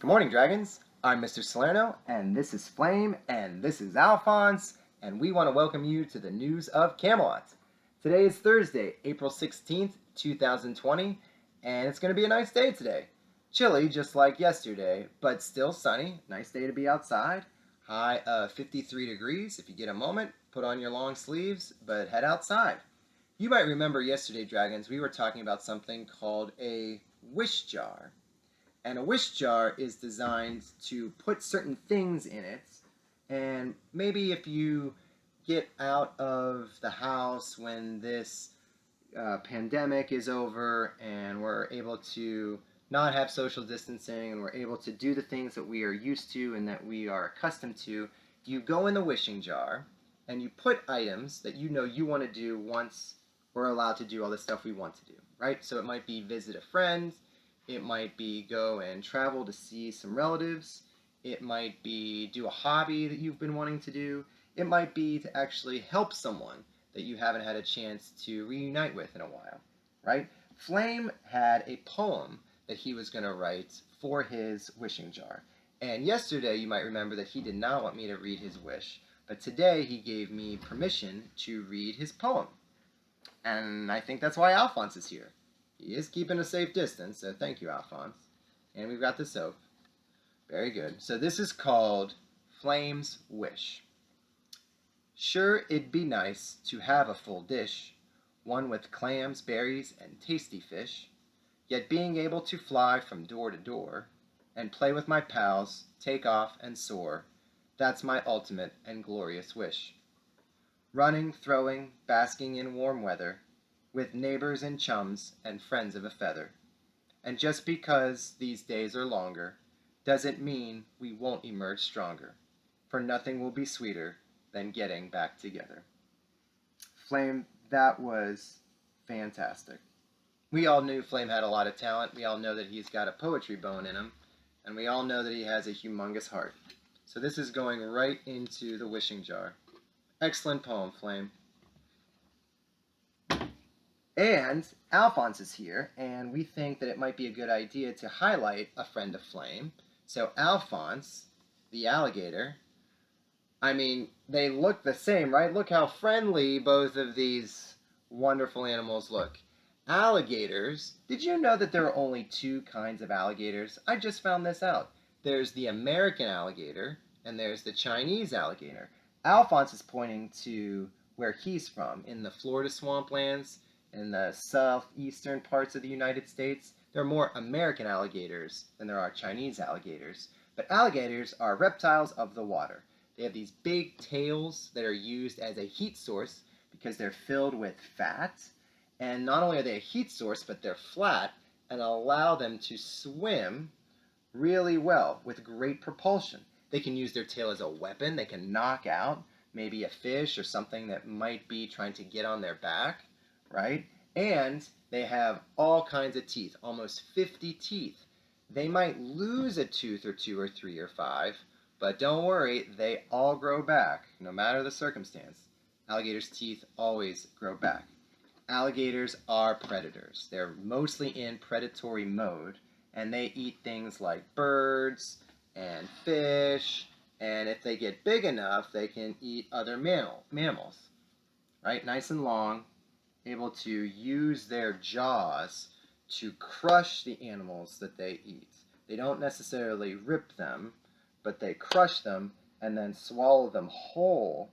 Good morning, dragons. I'm Mr. Salerno, and this is Flame, and this is Alphonse, and we want to welcome you to the news of Camelot. Today is Thursday, April 16th, 2020, and it's going to be a nice day today. Chilly, just like yesterday, but still sunny. Nice day to be outside. High of 53 degrees. If you get a moment, put on your long sleeves, but head outside. You might remember yesterday, dragons, we were talking about something called a wish jar. And a wish jar is designed to put certain things in it. And maybe if you get out of the house when this pandemic is over and we're able to not have social distancing and we're able to do the things that we are used to and that we are accustomed to, you go in the wishing jar and you put items that you know you want to do once we're allowed to do all the stuff we want to do, right? So it might be visit a friend. It might be go and travel to see some relatives. It might be do a hobby that you've been wanting to do. It might be to actually help someone that you haven't had a chance to reunite with in a while, right? Flame had a poem that he was going to write for his wishing jar. And yesterday, you might remember that he did not want me to read his wish, but today he gave me permission to read his poem. And I think that's why Alphonse is here. He is keeping a safe distance, so thank you, Alphonse. And we've got the soap. Very good. So this is called Flame's Wish. Sure, it'd be nice to have a full dish, one with clams, berries, and tasty fish, yet being able to fly from door to door and play with my pals, take off and soar, that's my ultimate and glorious wish. Running, throwing, basking in warm weather, with neighbors and chums and friends of a feather. And just because these days are longer, doesn't mean we won't emerge stronger, for nothing will be sweeter than getting back together. Flame, that was fantastic. We all knew Flame had a lot of talent. We all know that he's got a poetry bone in him, and we all know that he has a humongous heart. So this is going right into the wishing jar. Excellent poem, Flame. And Alphonse is here, and we think that it might be a good idea to highlight a friend of Flame. So Alphonse, the alligator, I mean, they look the same, right? Look how friendly both of these wonderful animals look. Alligators, did you know that there are only two kinds of alligators? I just found this out. There's the American alligator, and there's the Chinese alligator. Alphonse is pointing to where he's from, in the Florida swamplands, in the southeastern parts of the United States. There are more American alligators than there are Chinese alligators. But alligators are reptiles of the water. They have these big tails that are used as a heat source because they're filled with fat. And not only are they a heat source, but they're flat and allow them to swim really well with great propulsion. They can use their tail as a weapon. They can knock out maybe a fish or something that might be trying to get on their back, right? And they have all kinds of teeth, almost 50 teeth. They might lose a tooth or two or three or five, but don't worry, they all grow back, no matter the circumstance. Alligators' teeth always grow back. Alligators are predators. They're mostly in predatory mode, and they eat things like birds and fish, and if they get big enough, they can eat other mammals, right? Nice and long, able to use their jaws to crush the animals that they eat. They don't necessarily rip them, but they crush them and then swallow them whole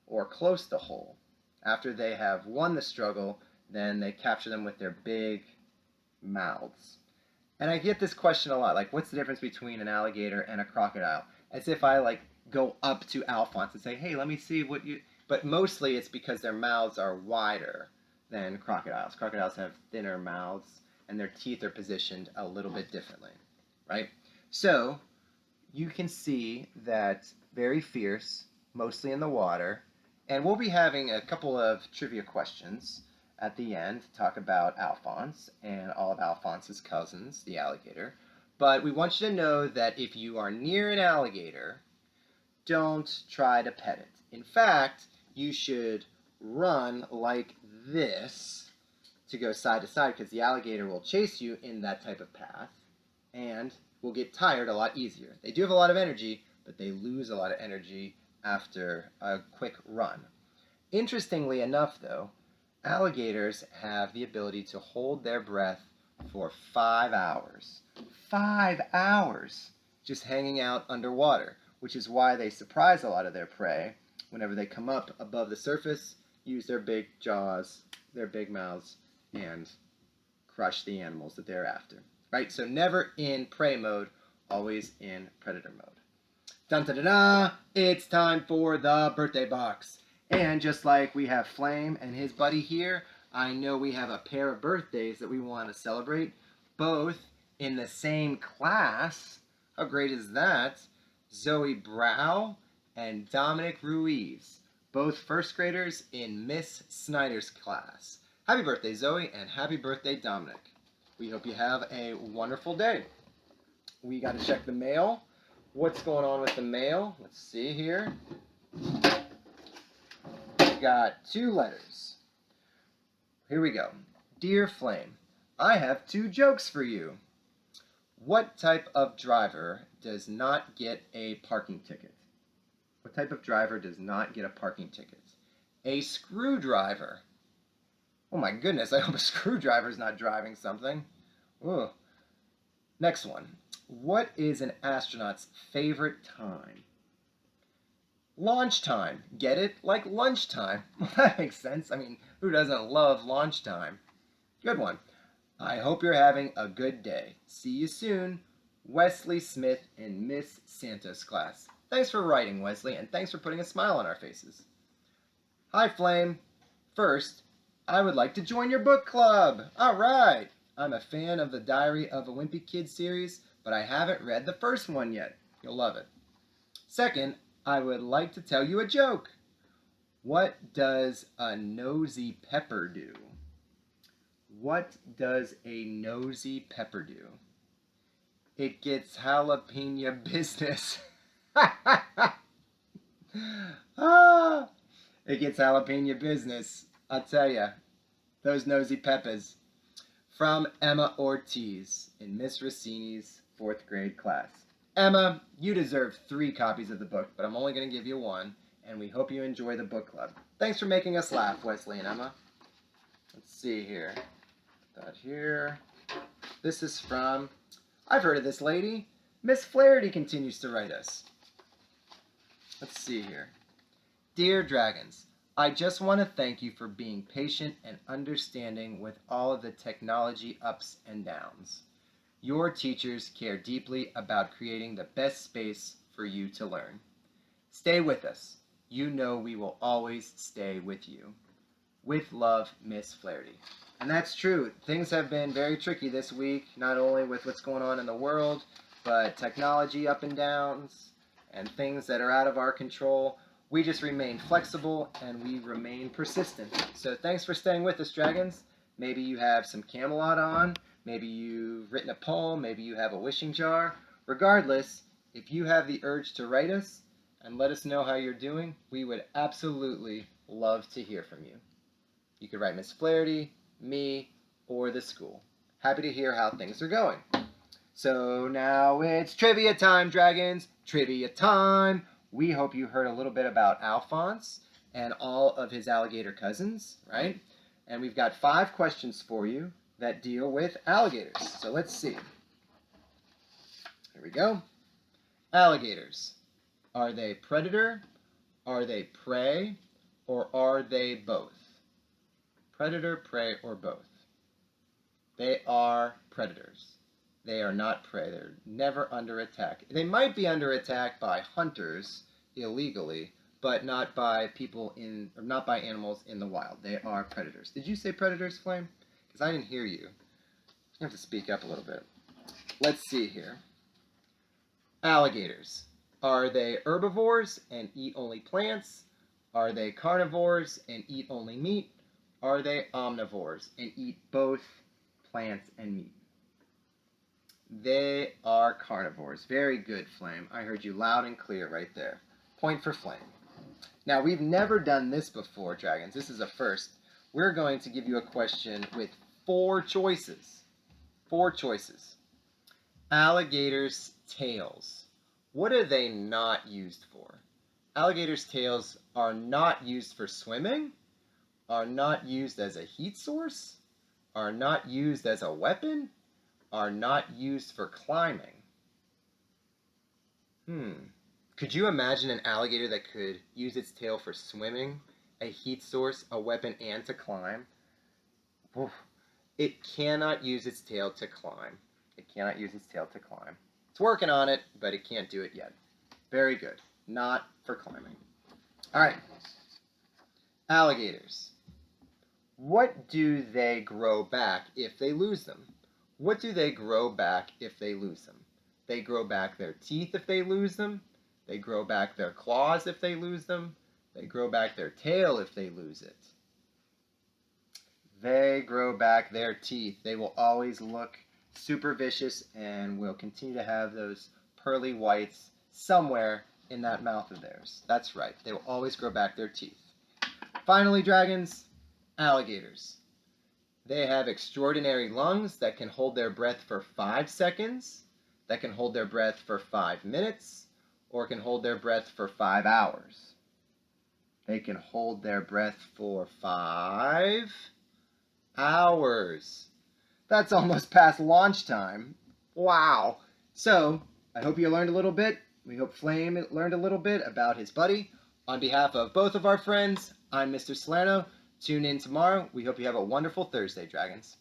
or close to whole. After they have won the struggle, then they capture them with their big mouths. And I get this question a lot, like, what's the difference between an alligator and a crocodile? As if I, go up to Alphonse and say, hey, let me see what you... But mostly it's because their mouths are wider than crocodiles. Crocodiles have thinner mouths, and their teeth are positioned a little bit differently, right? So, you can see that very fierce, mostly in the water, and we'll be having a couple of trivia questions at the end to talk about Alphonse and all of Alphonse's cousins, the alligator. But we want you to know that if you are near an alligator, don't try to pet it. In fact, you should run like this to go side to side because the alligator will chase you in that type of path. and will get tired a lot easier. They do have a lot of energy, but they lose a lot of energy after a quick run. Interestingly enough, though, alligators have the ability to hold their breath for 5 hours. 5 hours just hanging out underwater, which is why they surprise a lot of their prey whenever they come up above the surface, use their big jaws, their big mouths, and crush the animals that they're after. Right? So never in prey mode, always in predator mode. Dun da da da! It's time for the birthday box. And just like we have Flame and his buddy here, I know we have a pair of birthdays that we want to celebrate, both in the same class. How great is that? Zoe Brow and Dominic Ruiz, both first graders in Miss Snyder's class. Happy birthday, Zoe, and happy birthday, Dominic. We hope you have a wonderful day. We got to check the mail. What's going on with the mail? Let's see here. We got 2 letters. Here we go. Dear Flame, I have 2 jokes for you. What type of driver does not get a parking ticket? What type of driver does not get a parking ticket? A screwdriver. Oh my goodness, I hope a screwdriver is not driving something. Ugh. Next one. What is an astronaut's favorite time? Launch time. Get it? Like lunchtime. Well, that makes sense. I mean, who doesn't love launch time? Good one. I hope you're having a good day. See you soon. Wesley Smith in Miss Santa's class. Thanks for writing, Wesley, and thanks for putting a smile on our faces. Hi, Flame. First, I would like to join your book club. All right. I'm a fan of the Diary of a Wimpy Kid series, but I haven't read the first one yet. You'll love it. Second, I would like to tell you a joke. What does a nosy pepper do? What does a nosy pepper do? It gets jalapeno business. It gets jalapeno business. I'll tell ya. Those nosy peppers. From Emma Ortiz in Miss Rossini's 4th grade class. Emma, you deserve 3 copies of the book, but I'm only going to give you 1, and we hope you enjoy the book club. Thanks for making us laugh, Wesley and Emma. Let's see here. Put that here. This is from, I've heard of this lady. Miss Flirty continues to write us. Let's see here. Dear Dragons, I just want to thank you for being patient and understanding with all of the technology ups and downs. Your teachers care deeply about creating the best space for you to learn. Stay with us. You know we will always stay with you. With love, Miss Flirty. And that's true. Things have been very tricky this week, not only with what's going on in the world, but technology up and downs and things that are out of our control. We just remain flexible and we remain persistent. So thanks for staying with us, Dragons. Maybe you have some Camelot on. Maybe you've written a poem. Maybe you have a wishing jar. Regardless, if you have the urge to write us and let us know how you're doing, we would absolutely love to hear from you. You could write Miss Flirty, me, or the school. Happy to hear how things are going. So now it's trivia time, Dragons. Trivia time. We hope you heard a little bit about Alphonse and all of his alligator cousins, right? And we've got 5 questions for you that deal with alligators. So let's see. Here we go. Alligators. Are they predator? Are they prey? Or are they both? Predator, prey, or both? They are predators. They are not prey. They're never under attack. They might be under attack by hunters illegally, but not by people in, or not by animals in the wild. They are predators. Did you say predators, Flame? Because I didn't hear you. You have to speak up a little bit. Let's see here. Alligators. Are they herbivores and eat only plants? Are they carnivores and eat only meat? Are they omnivores and eat both plants and meat? They are carnivores. Very good, Flame. I heard you loud and clear right there. Point for Flame. Now, we've never done this before, Dragons. This is a first. We're going to give you a question with 4 choices. 4 choices. Alligators' tails. What are they not used for? Alligators' tails are not used for swimming, are not used as a heat source, are not used as a weapon, are not used for climbing. Could you imagine an alligator that could use its tail for swimming, a heat source, a weapon, and to climb? Oof. It cannot use its tail to climb. It cannot use its tail to climb. It's working on it, but it can't do it yet. Very good. Not for climbing. All right. Alligators. What do they grow back if they lose them? What do they grow back if they lose them? They grow back their teeth if they lose them. They grow back their claws if they lose them. They grow back their tail if they lose it. They grow back their teeth. They will always look super vicious and will continue to have those pearly whites somewhere in that mouth of theirs. That's right. They will always grow back their teeth. Finally, dragons, alligators. They have extraordinary lungs that can hold their breath for 5 seconds, that can hold their breath for 5 minutes, or can hold their breath for 5 hours. They can hold their breath for 5 hours. That's almost past launch time. Wow. So, I hope you learned a little bit. We hope Flame learned a little bit about his buddy. On behalf of both of our friends, I'm Mr. Salerno. Tune in tomorrow. We hope you have a wonderful Thursday, dragons.